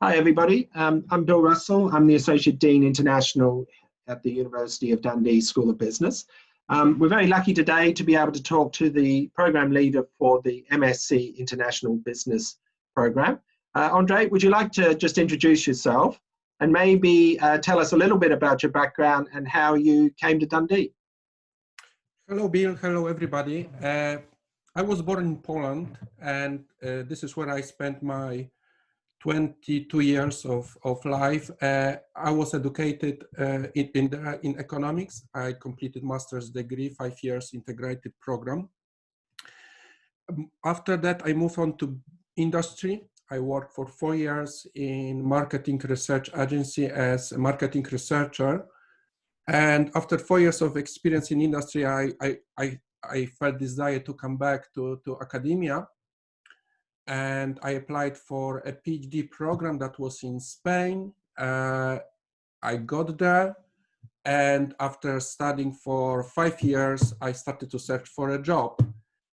Hi, everybody. I'm Bill Russell. I'm the Associate Dean International at the University of Dundee School of Business. We're very lucky today to be able to talk to the program leader for the MSc International Business Program. Andre, would you like to just introduce yourself and maybe tell us a little bit about your background and how you came to Dundee? Hello, Bill. Hello, everybody. I was born in Poland, and this is where I spent my 22 years of life. I was educated in economics. I completed master's degree, 5 years integrated program. After that, I moved on to industry. I worked for 4 years in marketing research agency as a marketing researcher. And after 4 years of experience in industry, I felt desire to come back to academia. And I applied for a PhD program that was in Spain. I got there. And after studying for 5 years, I started to search for a job.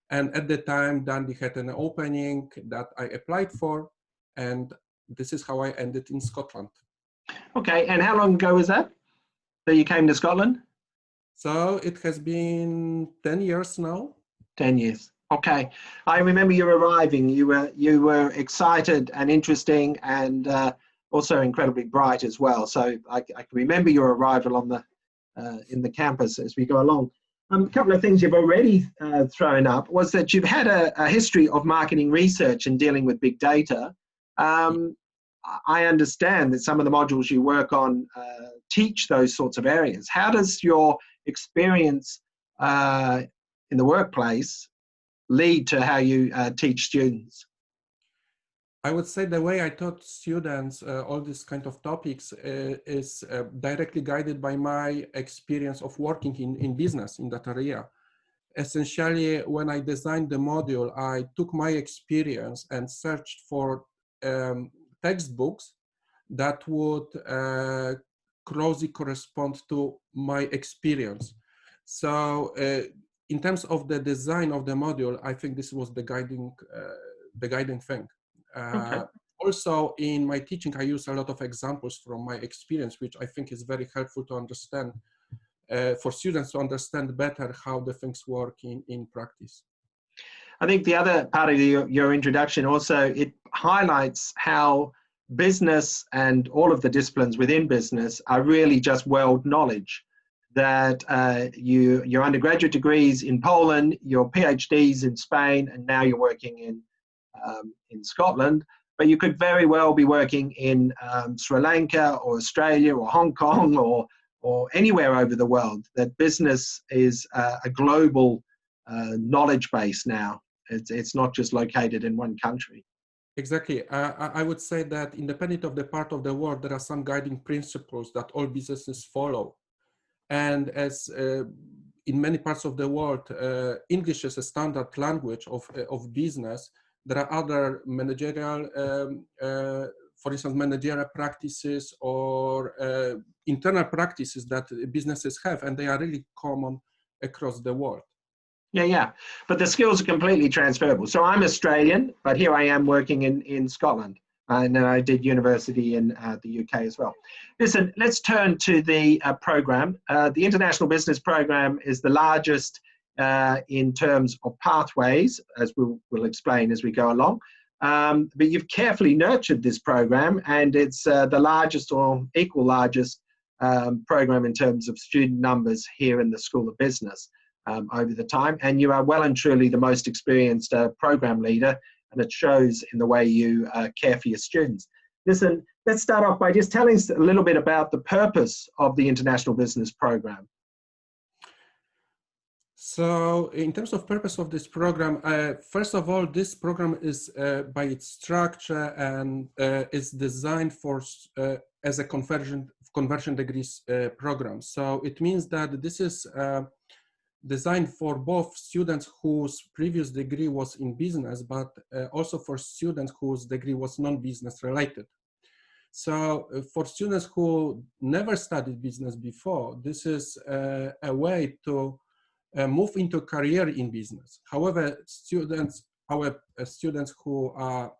And at the time, Dundee had an opening that I applied for. And this is how I ended in Scotland. Okay, and how long ago was that you came to Scotland? So it has been 10 years now. 10 years. Okay. I remember you arriving. You were excited and interesting and also incredibly bright as well. So I can remember your arrival on in the campus as we go along. A couple of things you've already thrown up was that you've had a history of marketing research and dealing with big data. I understand that some of the modules you work on teach those sorts of areas. How does your experience in the workplace lead to how you teach students? I would say the way I taught students all these kind of topics is directly guided by my experience of working in business in that area. Essentially, when I designed the module, I took my experience and searched for textbooks that would closely correspond to my experience. So in terms of the design of the module, I think this was the guiding thing. Okay. Also, in my teaching, I use a lot of examples from my experience, which I think is very helpful to understand, for students to understand better how the things work in practice. I think the other part of your introduction also, it highlights how business and all of the disciplines within business are really just world knowledge. That your undergraduate degrees in Poland, your PhDs in Spain, and now you're working in Scotland, but you could very well be working in Sri Lanka or Australia or Hong Kong or anywhere over the world. That business is a global knowledge base now. It's not just located in one country. Exactly. I would say that independent of the part of the world, there are some guiding principles that all businesses follow. And as in many parts of the world, English is a standard language of business. There are other managerial, for instance, managerial practices or internal practices that businesses have, and they are really common across the world. Yeah. But the skills are completely transferable. So I'm Australian, but here I am working in Scotland. And then I did university in the UK as well. Listen, let's turn to the program. The International Business Program is the largest in terms of pathways, as we'll explain as we go along. But you've carefully nurtured this program, and it's the largest or equal largest program in terms of student numbers here in the School of Business over the time. And you are well and truly the most experienced program leader, and it shows in the way you care for your students. Listen, let's start off by just telling us a little bit about the purpose of the International Business Program. So in terms of purpose of this program, first of all, this program is by its structure and is designed for as a conversion degrees program. So it means that this is designed for both students whose previous degree was in business, but also for students whose degree was non-business related. So for students who never studied business before, this is a way to move into a career in business. However, students who are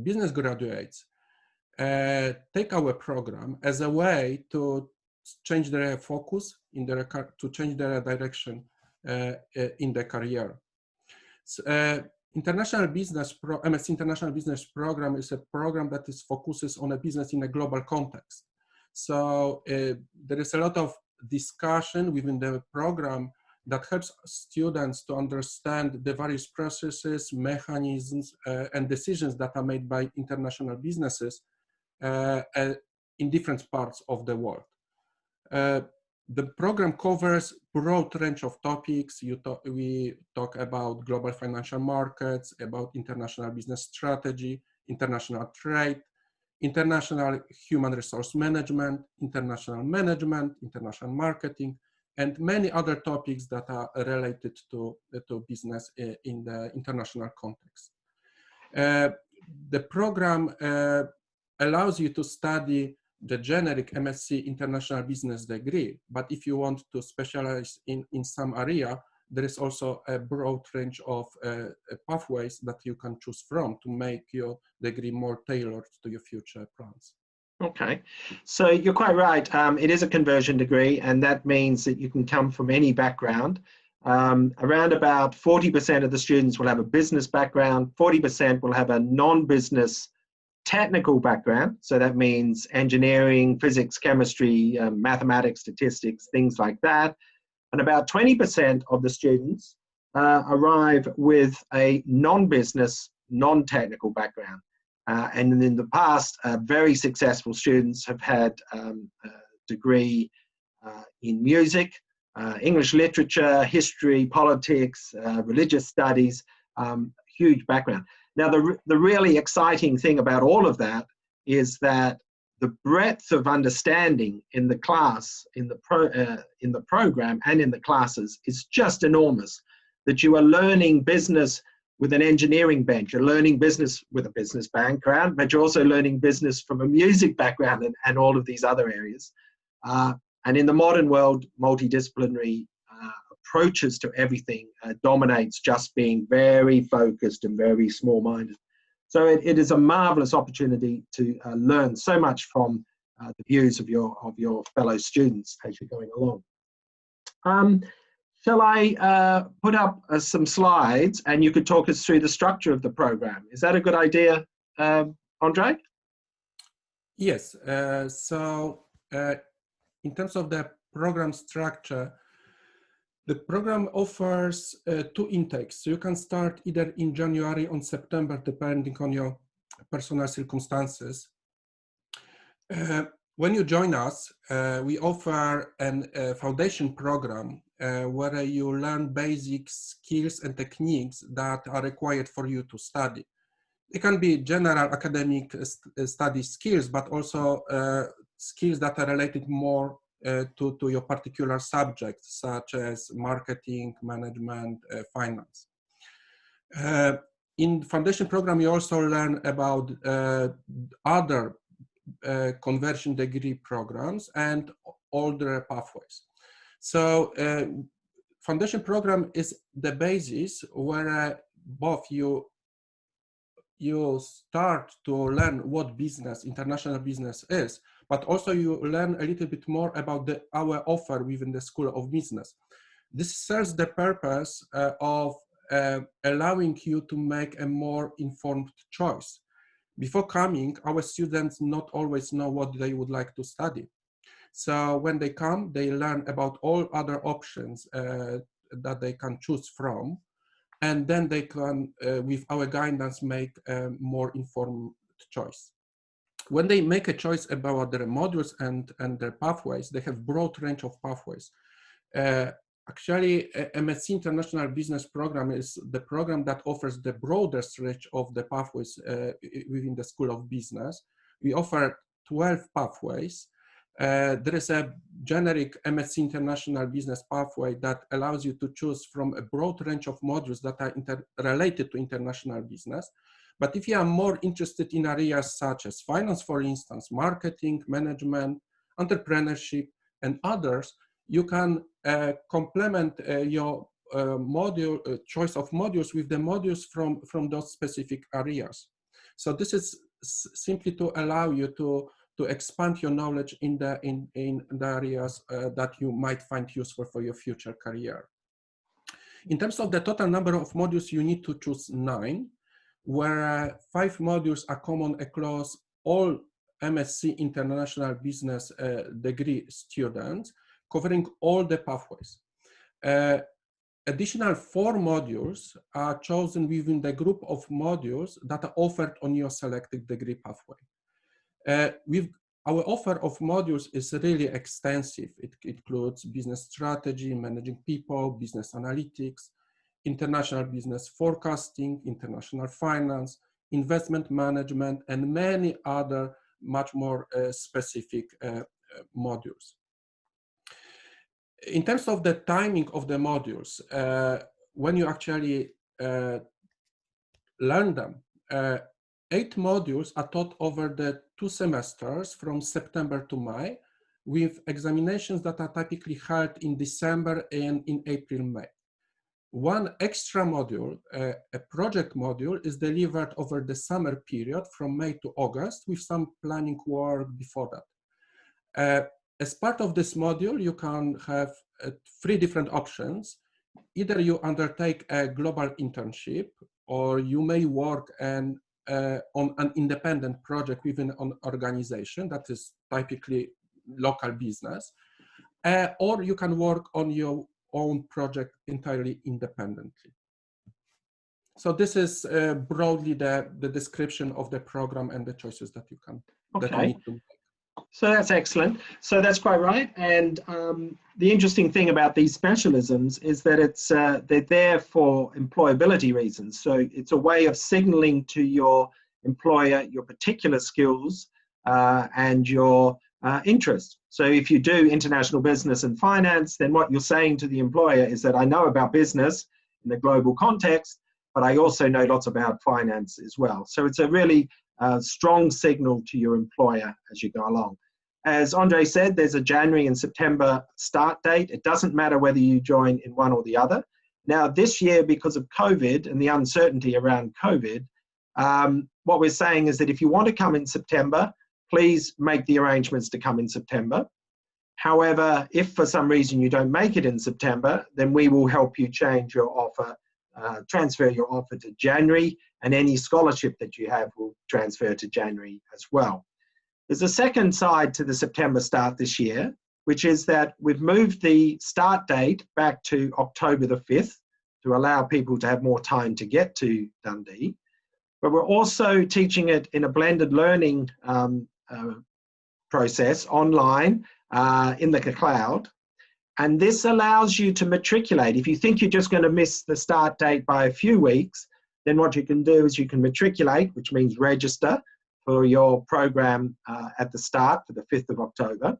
business graduates, take our program as a way to change their focus to change their direction in their career. So, MS International Business Program is a program that focuses on a business in a global context. So there is a lot of discussion within the program that helps students to understand the various processes, mechanisms, and decisions that are made by international businesses in different parts of the world. The program covers a broad range of topics. We talk about global financial markets, about international business strategy, international trade, international human resource management, international marketing, and many other topics that are related to business in the international context. The program allows you to study the generic MSc International Business degree, but if you want to specialize in some area, there is also a broad range of pathways that you can choose from to make your degree more tailored to your future plans. Okay, so you're quite right. It is a conversion degree, and that means that you can come from any background. Around about 40% of the students will have a business background, 40% will have a non-business technical background. So that means engineering, physics, chemistry, mathematics, statistics, things like that. And about 20% of the students arrive with a non-business, non-technical background. And in the past, very successful students have had a degree in music, English literature, history, politics, religious studies, huge background. Now, the really exciting thing about all of that is that the breadth of understanding in the class, in the program and in the classes is just enormous, that you are learning business with an engineering bent, you're learning business with a business background, but you're also learning business from a music background and all of these other areas. And in the modern world, multidisciplinary approaches to everything dominates just being very focused and very small-minded. So it is a marvelous opportunity to learn so much from the views of your fellow students as you're going along. Shall I put up some slides and you could talk us through the structure of the program? Is that a good idea, Andre? Yes. So in terms of the program structure, the program offers 2 intakes. So you can start either in January or September, depending on your personal circumstances. When you join us, we offer a foundation program where you learn basic skills and techniques that are required for you to study. It can be general academic study skills, but also skills that are related more to your particular subject, such as marketing, management, finance. In foundation program, you also learn about other conversion degree programs and older pathways. So foundation program is the basis where both you start to learn what business, international business is, but also you learn a little bit more about our offer within the School of Business. This serves the purpose of allowing you to make a more informed choice. Before coming, our students not always know what they would like to study. So when they come, they learn about all other options that they can choose from. And then they can, with our guidance, make a more informed choice. When they make a choice about their modules and their pathways, they have broad range of pathways. Actually, MSc International Business Program is the program that offers the broadest range of the pathways within the School of Business. We offer 12 pathways. There is a generic MSc International Business pathway that allows you to choose from a broad range of modules that are related to international business. But if you are more interested in areas such as finance, for instance, marketing, management, entrepreneurship, and others, you can complement your choice of modules with the modules from those specific areas. So this is simply to allow you to expand your knowledge in the areas that you might find useful for your future career. In terms of the total number of modules, you need to choose 9, where 5 modules are common across all MSc International Business degree students, covering all the pathways. Additional 4 modules are chosen within the group of modules that are offered on your selected degree pathway. Our offer of modules is really extensive. It includes business strategy, managing people, business analytics, international business forecasting, international finance, investment management, and many other much more specific modules. In terms of the timing of the modules, when you actually learn them, 8 modules are taught over the 2 semesters from September to May, with examinations that are typically held in December and in April, May. 1 extra module, a project module, is delivered over the summer period from May to August, with some planning work before that. As part of this module, you can have 3 different options. Either you undertake a global internship, or you may work on an independent project within an organization that is typically local business, or you can work on your own project entirely independently. So this is broadly the description of the program and the choices that you can that you need to make. So that's excellent. So that's quite right. And the interesting thing about these specialisms is that it's they're there for employability reasons. So it's a way of signaling to your employer your particular skills and your interests. So if you do international business and finance, then what you're saying to the employer is that I know about business in the global context, but I also know lots about finance as well. So it's a really strong signal to your employer as you go along. As Andre said, there's a January and September start date. It doesn't matter whether you join in one or the other. Now, this year, because of COVID and the uncertainty around COVID, what we're saying is that if you want to come in September, please make the arrangements to come in September. However, if for some reason you don't make it in September, then we will help you change your offer, transfer your offer to January, and any scholarship that you have will transfer to January as well. There's a second side to the September start this year, which is that we've moved the start date back to October the 5th to allow people to have more time to get to Dundee. But we're also teaching it in a blended learning process online in the cloud. And this allows you to matriculate. If you think you're just going to miss the start date by a few weeks, then what you can do is you can matriculate, which means register for your program at the start for the 5th of October.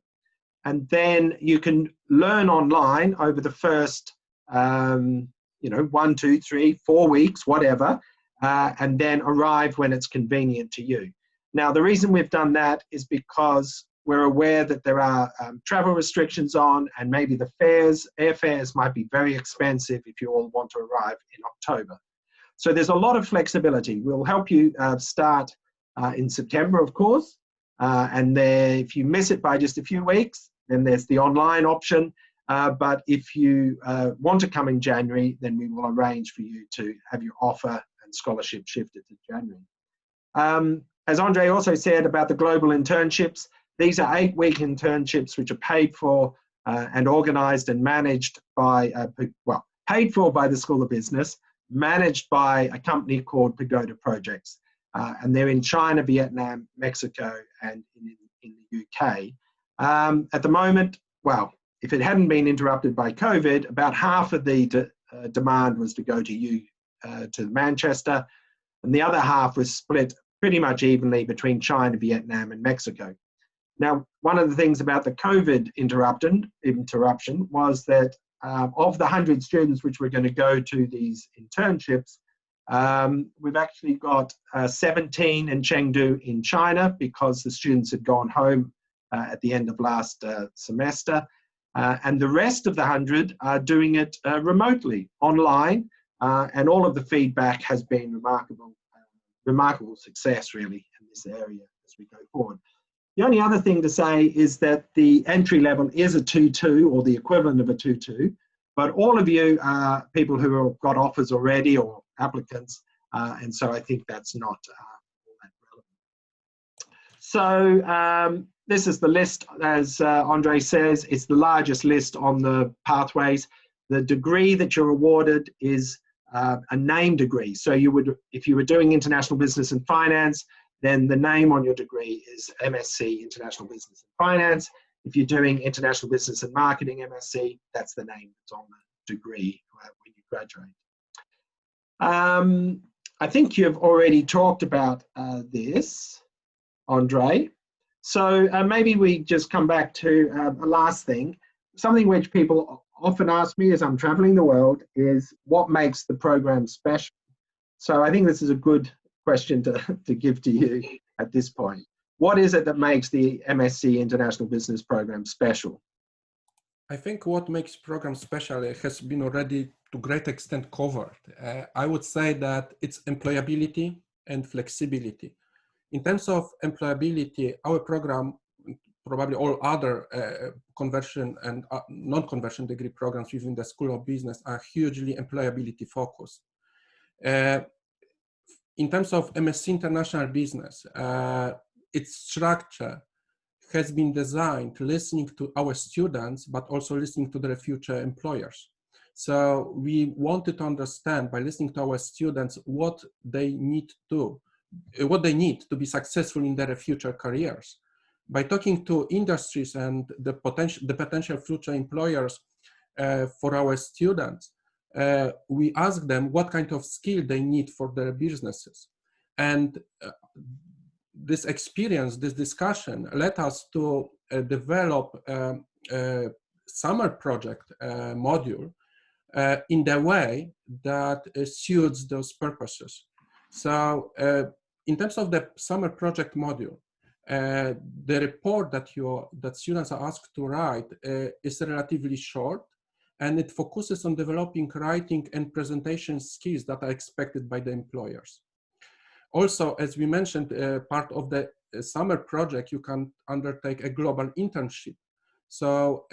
And then you can learn online over the first, 1, 2, 3, 4 weeks, whatever, and then arrive when it's convenient to you. Now, the reason we've done that is because we're aware that there are travel restrictions on, and maybe the airfares might be very expensive if you all want to arrive in October. So there's a lot of flexibility. We'll help you start in September, of course, and then if you miss it by just a few weeks, then there's the online option. But if you want to come in January, then we will arrange for you to have your offer and scholarship shifted to January. As Andre also said about the global internships, these are 8-week internships which are paid for and organised and managed by, paid for by the School of Business, managed by a company called Pagoda Projects. And they're in China, Vietnam, Mexico, and in the UK. At the moment, well, if it hadn't been interrupted by COVID, about half of the demand was to go to Manchester, and the other half was split pretty much evenly between China, Vietnam, and Mexico. Now, one of the things about the COVID interruption was that of the 100 students which were going to go to these internships, we've actually got 17 in Chengdu in China because the students had gone home at the end of last semester. And the rest of the 100 are doing it remotely, online, and all of the feedback has been remarkable, remarkable success really in this area as we go forward. The only other thing to say is that the entry level is a 2-2 or the equivalent of a 2-2, but all of you are people who have got offers already or applicants, and so I think that's not all that relevant. So this is the list, as Andre says. It's the largest list on the pathways. The degree that you're awarded is a name degree. So you would, if you were doing international business and finance, then the name on your degree is MSc International Business and Finance. If you're doing International Business and Marketing MSc, that's the name that's on the degree when you graduate. I think you've already talked about this, Andre. So maybe we just come back to a last thing. Something which people often ask me as I'm traveling the world is what makes the program special? So I think this is a good question to give to you at this point. What is it that makes the MSc International Business program special? I think what makes program special has been already to great extent covered. I would say that it's employability and flexibility. In terms of employability, our program, probably all other conversion and non-conversion degree programs within the School of Business are hugely employability focused. In terms of MSc International Business, its structure has been designed listening to our students, but also listening to their future employers. So we wanted to understand by listening to our students what they need to be successful in their future careers. By talking to industries and the potential future employers for our students, we ask them what kind of skill they need for their businesses. And this experience, this discussion led us to develop a summer project module in the way that suits those purposes. So in terms of the summer project module, the report that students are asked to write is relatively short, and it focuses on developing writing and presentation skills that are expected by the employers. Also, as we mentioned, part of the summer project, you can undertake a global internship. So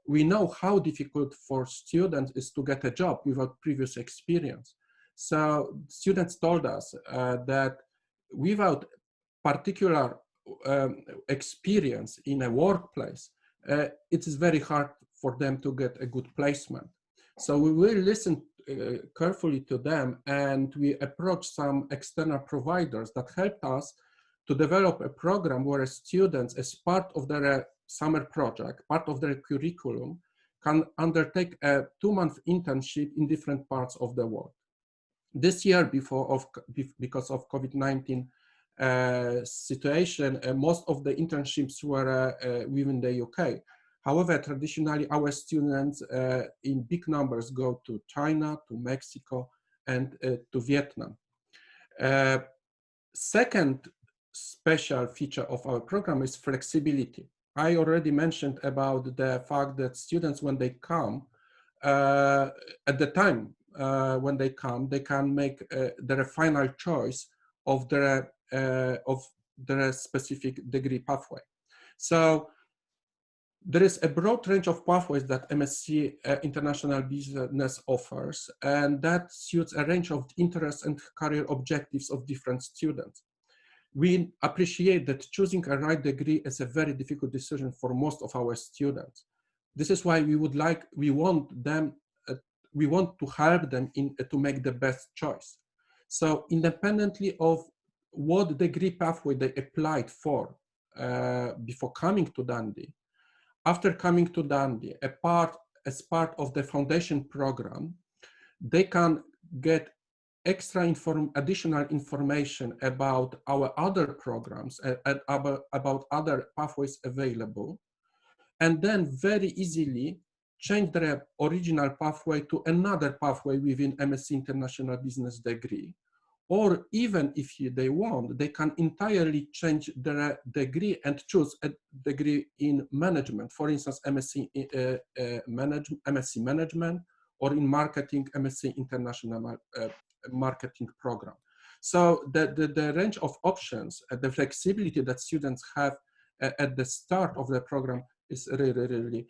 we know how difficult for students is to get a job without previous experience. So students told us that without particular experience in a workplace, it is very hard for them to get a good placement. So we will listen carefully to them, and we approach some external providers that helped us to develop a program where students, as part of their summer project, part of their curriculum, can undertake a 2-month internship in different parts of the world. This year, because of COVID-19 situation, most of the internships were within the UK. However, traditionally, our students in big numbers go to China, to Mexico, and to Vietnam. Second special feature of our program is flexibility. I already mentioned about the fact that students, when they come, at the time when they come, they can make their final choice of their specific degree pathway. So there is a broad range of pathways that MSc International Business offers, and that suits a range of interests and career objectives of different students. We appreciate that choosing a right degree is a very difficult decision for most of our students. This is why we want to help them to make the best choice. So independently of what degree pathway they applied for before coming to Dundee, after coming to Dundee, as part of the foundation program, they can get additional information about our other programs and about other pathways available, and then very easily change their original pathway to another pathway within MSc International Business degree. Or even if they want, they can entirely change their degree and choose a degree in management. For instance, MSc Management, or in marketing, MSc International Marketing program. So the range of options, the flexibility that students have at the start of the program is really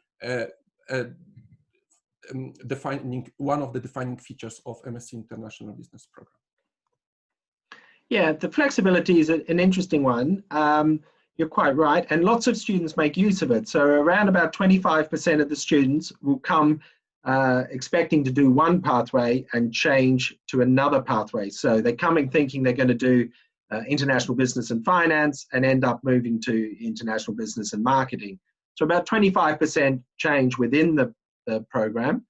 one of the defining features of MSc International Business Program. Yeah, the flexibility is an interesting one. You're quite right, and lots of students make use of it. So around about 25% of the students will come expecting to do one pathway and change to another pathway. So they're coming thinking they're going to do international business and finance and end up moving to international business and marketing. So about 25% change within the program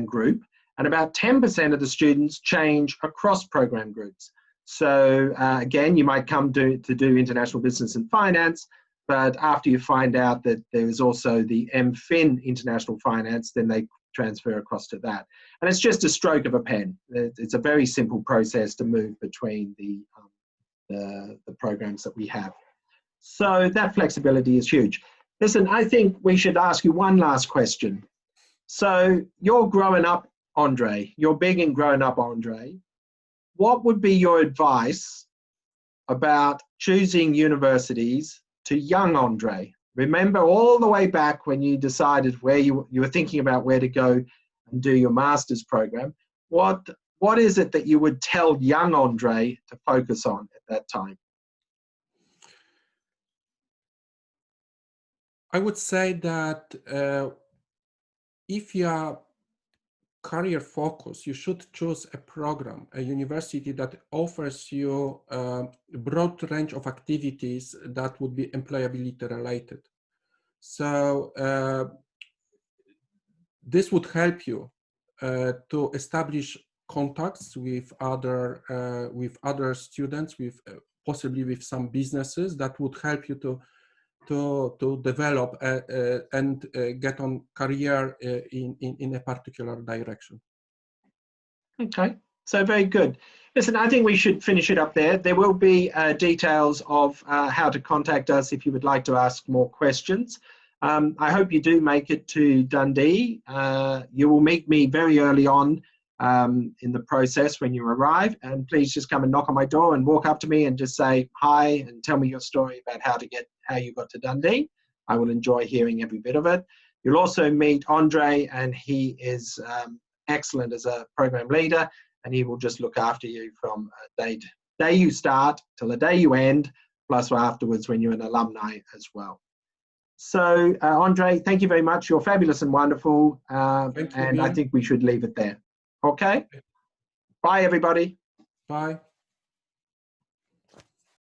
group, and about 10% of the students change across program groups. So again, you might come to do international business and finance, but after you find out that there is also the MFin international finance, then they transfer across to that. And it's just a stroke of a pen. It's a very simple process to move between the programs that we have. So that flexibility is huge. Listen, I think we should ask you one last question. So you're growing up, Andre. You're big in growing up, Andre. What would be your advice about choosing universities to young Andre? Remember all the way back when you decided where you were thinking about where to go and do your master's program. What is it that you would tell young Andre to focus on at that time? I would say that if you are career focused, you should choose a program, a university that offers you a broad range of activities that would be employability related. So this would help you to establish contacts with other students, possibly with some businesses that would help you to develop and get on career in a particular direction. Okay, so very good. Listen, I think we should finish it up there. There will be details of how to contact us if you would like to ask more questions. I hope you do make it to Dundee. You will meet me very early on in the process when you arrive, and please just come and knock on my door and walk up to me and just say hi and tell me your story about how you got to Dundee. I will enjoy hearing every bit of it. You'll also meet Andre, and he is excellent as a program leader, and he will just look after you from the day you start till the day you end, plus afterwards when you're an alumni as well. So Andre, thank you very much. You're fabulous and wonderful, and I think we should leave it there. Okay? Bye, everybody. Bye.